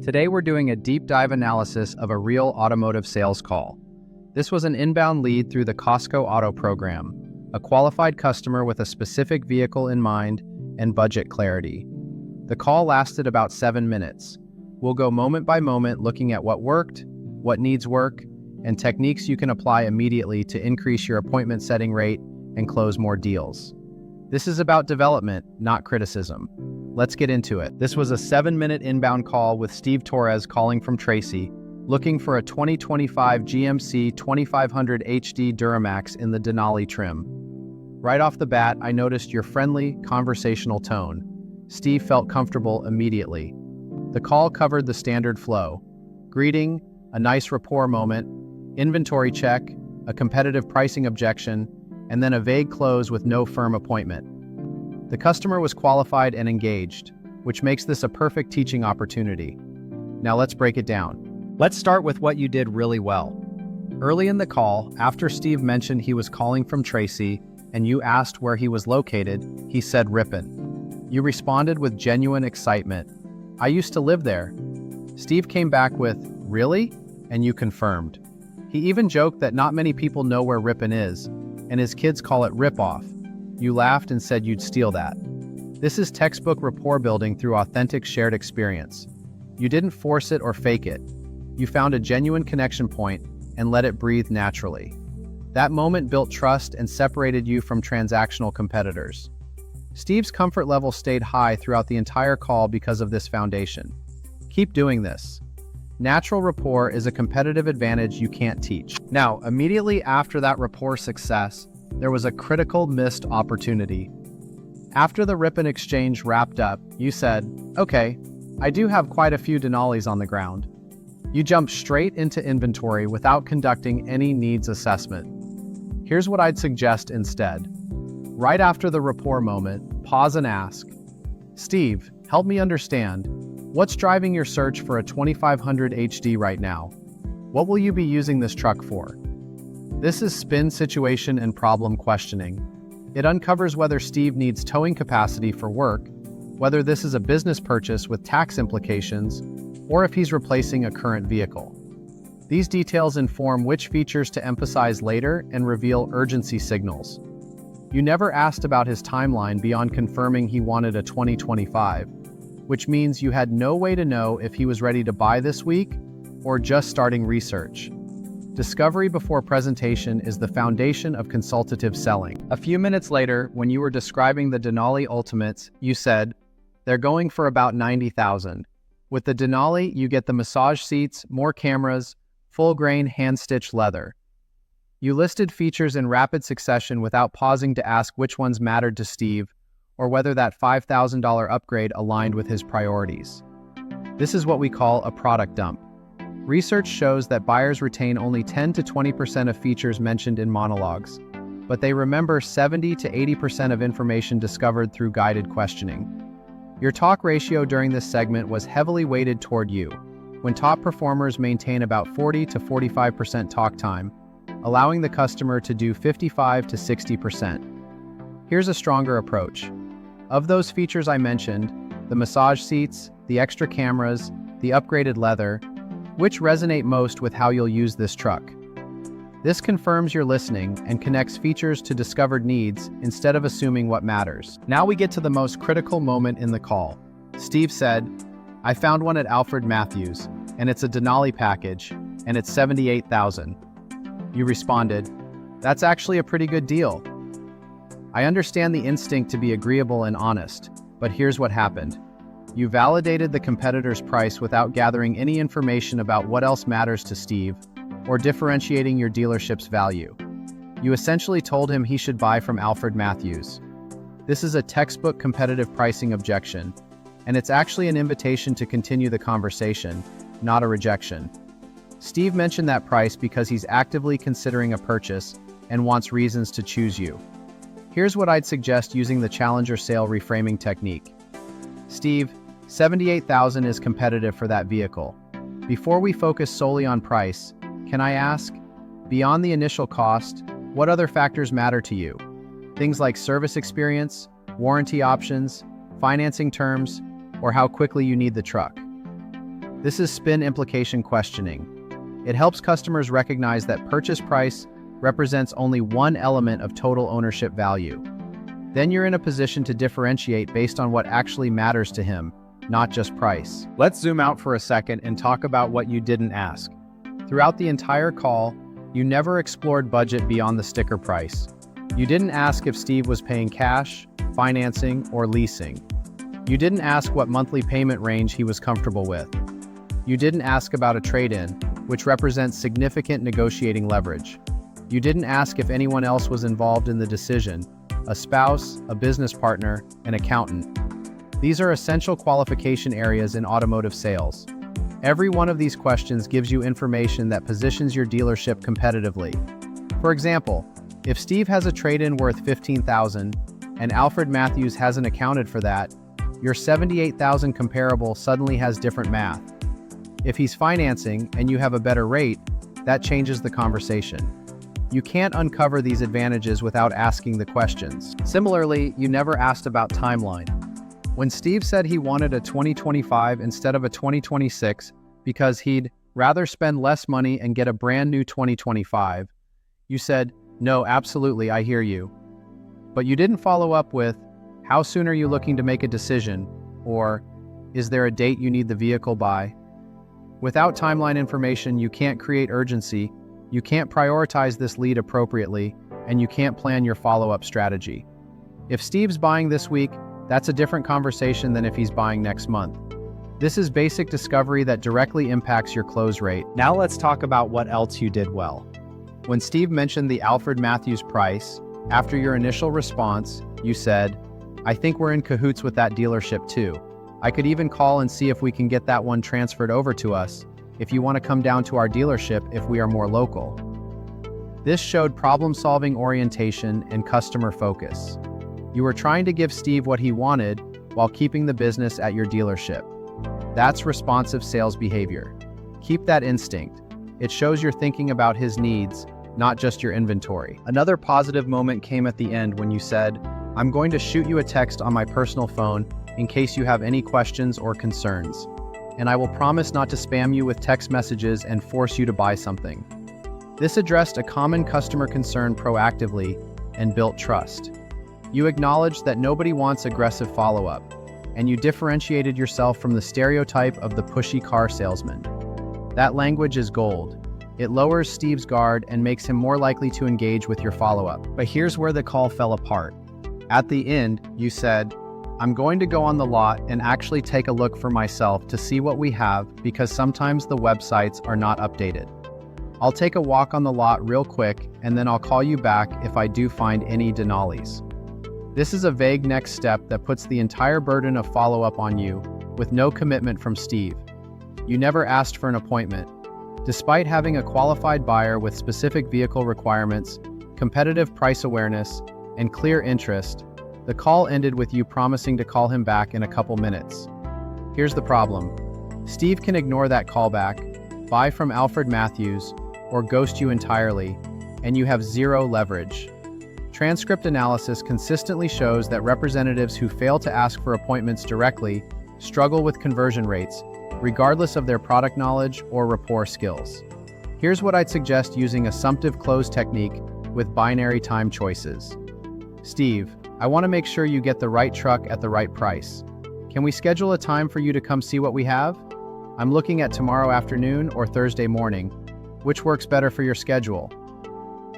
Today we're doing a deep dive analysis of a real automotive sales call. This was an inbound lead through the Costco Auto Program, a qualified customer with a specific vehicle in mind and budget clarity. The call lasted about 7 minutes. We'll go moment by moment looking at what worked, what needs work, and techniques you can apply immediately to increase your appointment setting rate and close more deals. This is about development, not criticism. Let's get into it. This was a 7-minute inbound call with Steve Torres calling from Tracy, looking for a 2025 GMC 2500 HD Duramax in the Denali trim. Right off the bat, I noticed your friendly, conversational tone. Steve felt comfortable immediately. The call covered the standard flow: greeting, a nice rapport moment, inventory check, a competitive pricing objection, and then a vague close with no firm appointment. The customer was qualified and engaged, which makes this a perfect teaching opportunity. Now let's break it down. Let's start with what you did really well. Early in the call, after Steve mentioned he was calling from Tracy and you asked where he was located, he said Ripon. You responded with genuine excitement. I used to live there. Steve came back with, really? And you confirmed. He even joked that not many people know where Ripon is, and his kids call it rip-off. You laughed and said you'd steal that. This is textbook rapport building through authentic shared experience. You didn't force it or fake it. You found a genuine connection point and let it breathe naturally. That moment built trust and separated you from transactional competitors. Steve's comfort level stayed high throughout the entire call because of this foundation. Keep doing this. Natural rapport is a competitive advantage you can't teach. Now, immediately after that rapport success, there was a critical missed opportunity. After the Ripon exchange wrapped up, you said, okay, I do have quite a few Denalis on the ground. You jumped straight into inventory without conducting any needs assessment. Here's what I'd suggest instead. Right after the rapport moment, pause and ask, Steve, help me understand, what's driving your search for a 2500 HD right now? What will you be using this truck for? This is spin situation and problem questioning. It uncovers whether Steve needs towing capacity for work, whether this is a business purchase with tax implications, or if he's replacing a current vehicle. These details inform which features to emphasize later and reveal urgency signals. You never asked about his timeline beyond confirming he wanted a 2025, which means you had no way to know if he was ready to buy this week or just starting research. Discovery before presentation is the foundation of consultative selling. A few minutes later, when you were describing the Denali Ultimates, you said, they're going for about $90,000. With the Denali, you get the massage seats, more cameras, full-grain hand-stitched leather. You listed features in rapid succession without pausing to ask which ones mattered to Steve or whether that $5,000 upgrade aligned with his priorities. This is what we call a product dump. Research shows that buyers retain only 10 to 20% of features mentioned in monologues, but they remember 70 to 80% of information discovered through guided questioning. Your talk ratio during this segment was heavily weighted toward you, when top performers maintain about 40 to 45% talk time, allowing the customer to do 55 to 60%. Here's a stronger approach. Of those features I mentioned, the massage seats, the extra cameras, the upgraded leather, which resonate most with how you'll use this truck? This confirms you're listening and connects features to discovered needs instead of assuming what matters. Now we get to the most critical moment in the call. Steve said, I found one at Alfred Matthews, and it's a Denali package, and it's $78,000. You responded, that's actually a pretty good deal. I understand the instinct to be agreeable and honest, but here's what happened. You validated the competitor's price without gathering any information about what else matters to Steve or differentiating your dealership's value. You essentially told him he should buy from Alfred Matthews. This is a textbook competitive pricing objection, and it's actually an invitation to continue the conversation, not a rejection. Steve mentioned that price because he's actively considering a purchase and wants reasons to choose you. Here's what I'd suggest using the challenger sale reframing technique. Steve, $78,000 is competitive for that vehicle. Before we focus solely on price, can I ask, beyond the initial cost, what other factors matter to you? Things like service experience, warranty options, financing terms, or how quickly you need the truck. This is spin implication questioning. It helps customers recognize that purchase price represents only one element of total ownership value. Then you're in a position to differentiate based on what actually matters to him, not just price. Let's zoom out for a second and talk about what you didn't ask. Throughout the entire call, you never explored budget beyond the sticker price. You didn't ask if Steve was paying cash, financing, or leasing. You didn't ask what monthly payment range he was comfortable with. You didn't ask about a trade-in, which represents significant negotiating leverage. You didn't ask if anyone else was involved in the decision, a spouse, a business partner, an accountant. These are essential qualification areas in automotive sales. Every one of these questions gives you information that positions your dealership competitively. For example, if Steve has a trade-in worth $15,000 and Alfred Matthews hasn't accounted for that, your $78,000 comparable suddenly has different math. If he's financing and you have a better rate, that changes the conversation. You can't uncover these advantages without asking the questions. Similarly, you never asked about timeline. When Steve said he wanted a 2025 instead of a 2026 because he'd rather spend less money and get a brand new 2025, you said, "No, absolutely, I hear you." But you didn't follow up with, "How soon are you looking to make a decision?" or "Is there a date you need the vehicle by?" Without timeline information, you can't create urgency, you can't prioritize this lead appropriately, and you can't plan your follow-up strategy. If Steve's buying this week, that's a different conversation than if he's buying next month. This is basic discovery that directly impacts your close rate. Now let's talk about what else you did well. When Steve mentioned the Alfred Matthews price, after your initial response, you said, "I think we're in cahoots with that dealership too. I could even call and see if we can get that one transferred over to us, if you want to come down to our dealership if we are more local." This showed problem-solving orientation and customer focus. You were trying to give Steve what he wanted while keeping the business at your dealership. That's responsive sales behavior. Keep that instinct. It shows you're thinking about his needs, not just your inventory. Another positive moment came at the end when you said, "I'm going to shoot you a text on my personal phone in case you have any questions or concerns. And I will promise not to spam you with text messages and force you to buy something." This addressed a common customer concern proactively and built trust. You acknowledged that nobody wants aggressive follow-up, and you differentiated yourself from the stereotype of the pushy car salesman. That language is gold. It lowers Steve's guard and makes him more likely to engage with your follow-up. But here's where the call fell apart. At the end, you said, "I'm going to go on the lot and actually take a look for myself to see what we have because sometimes the websites are not updated. I'll take a walk on the lot real quick and then I'll call you back if I do find any Denali's." This is a vague next step that puts the entire burden of follow-up on you, with no commitment from Steve. You never asked for an appointment. Despite having a qualified buyer with specific vehicle requirements, competitive price awareness, and clear interest, the call ended with you promising to call him back in a couple minutes. Here's the problem. Steve can ignore that callback, buy from Alfred Matthews, or ghost you entirely, and you have zero leverage. Transcript analysis consistently shows that representatives who fail to ask for appointments directly struggle with conversion rates, regardless of their product knowledge or rapport skills. Here's what I'd suggest using assumptive close technique with binary time choices. "Steve, I want to make sure you get the right truck at the right price. Can we schedule a time for you to come see what we have? I'm looking at tomorrow afternoon or Thursday morning. Which works better for your schedule?"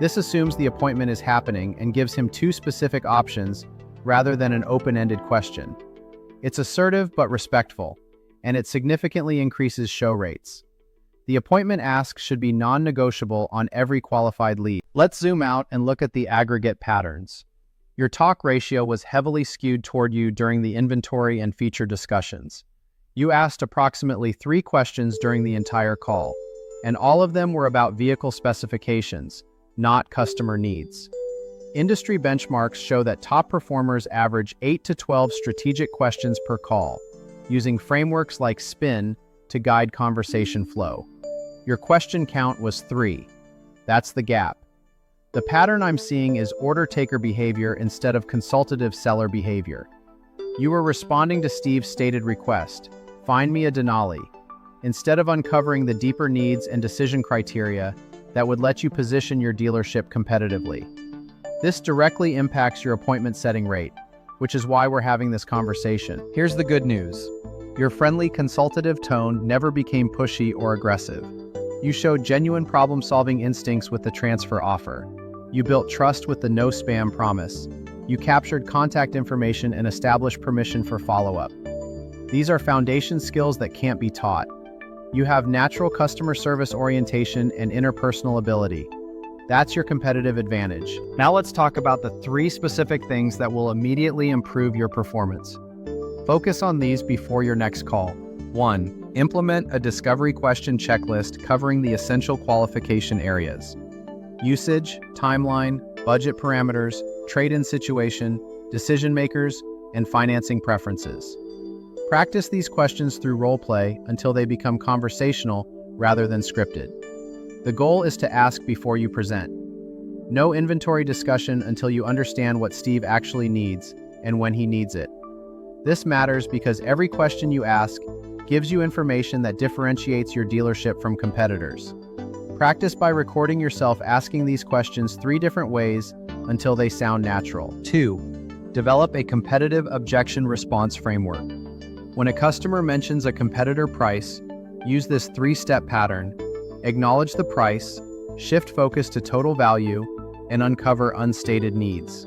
This assumes the appointment is happening and gives him two specific options rather than an open-ended question. It's assertive but respectful, and it significantly increases show rates. The appointment ask should be non-negotiable on every qualified lead. Let's zoom out and look at the aggregate patterns. Your talk ratio was heavily skewed toward you during the inventory and feature discussions. You asked approximately 3 questions during the entire call, and all of them were about vehicle specifications, not customer needs. Industry benchmarks show that top performers average 8 to 12 strategic questions per call, using frameworks like SPIN to guide conversation flow. Your question count was 3. That's the gap. The pattern I'm seeing is order taker behavior instead of consultative seller behavior. You were responding to Steve's stated request, "Find me a Denali." instead of uncovering the deeper needs and decision criteria that would let you position your dealership competitively. This directly impacts your appointment setting rate, which is why we're having this conversation. Here's the good news. Your friendly, consultative tone never became pushy or aggressive. You showed genuine problem-solving instincts with the transfer offer. You built trust with the no spam promise. You captured contact information and established permission for follow-up. These are foundation skills that can't be taught. You have natural customer service orientation and interpersonal ability. That's your competitive advantage. Now let's talk about the 3 specific things that will immediately improve your performance. Focus on these before your next call. 1. Implement a discovery question checklist covering the essential qualification areas: usage, timeline, budget parameters, trade-in situation, decision makers, and financing preferences. Practice these questions through role play until they become conversational rather than scripted. The goal is to ask before you present. No inventory discussion until you understand what Steve actually needs and when he needs it. This matters because every question you ask gives you information that differentiates your dealership from competitors. Practice by recording yourself asking these questions 3 different ways until they sound natural. 2. Develop a competitive objection response framework. When a customer mentions a competitor price, use this 3-step pattern. Acknowledge the price, shift focus to total value, and uncover unstated needs.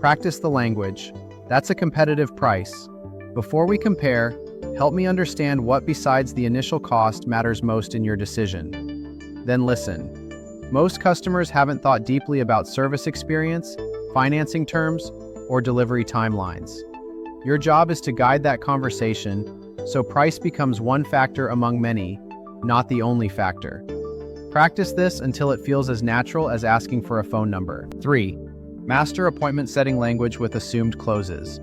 Practice the language. That's a competitive price. Before we compare, help me understand what besides the initial cost matters most in your decision. Then listen. Most customers haven't thought deeply about service experience, financing terms, or delivery timelines. Your job is to guide that conversation, so price becomes one factor among many, not the only factor. Practice this until it feels as natural as asking for a phone number. 3. Master appointment setting language with assumed closes.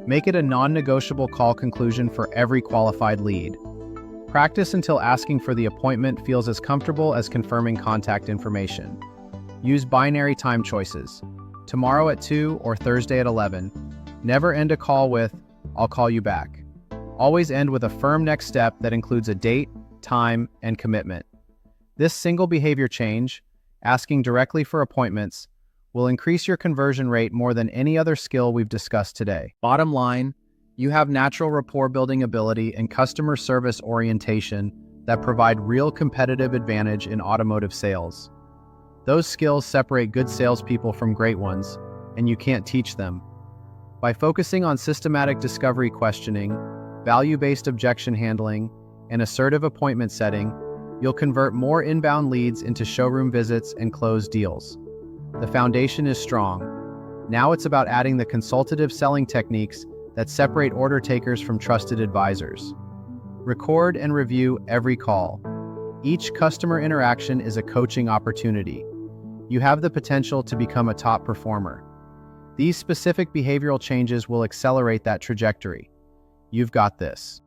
Make it a non-negotiable call conclusion for every qualified lead. Practice until asking for the appointment feels as comfortable as confirming contact information. Use binary time choices. Tomorrow at 2 or Thursday at 11. Never end a call with, "I'll call you back." Always end with a firm next step that includes a date, time, and commitment. This single behavior change, asking directly for appointments, will increase your conversion rate more than any other skill we've discussed today. Bottom line, you have natural rapport-building ability and customer service orientation that provide real competitive advantage in automotive sales. Those skills separate good salespeople from great ones, and you can't teach them. By focusing on systematic discovery questioning, value-based objection handling, and assertive appointment setting, you'll convert more inbound leads into showroom visits and close deals. The foundation is strong. Now it's about adding the consultative selling techniques that separate order takers from trusted advisors. Record and review every call. Each customer interaction is a coaching opportunity. You have the potential to become a top performer. These specific behavioral changes will accelerate that trajectory. You've got this.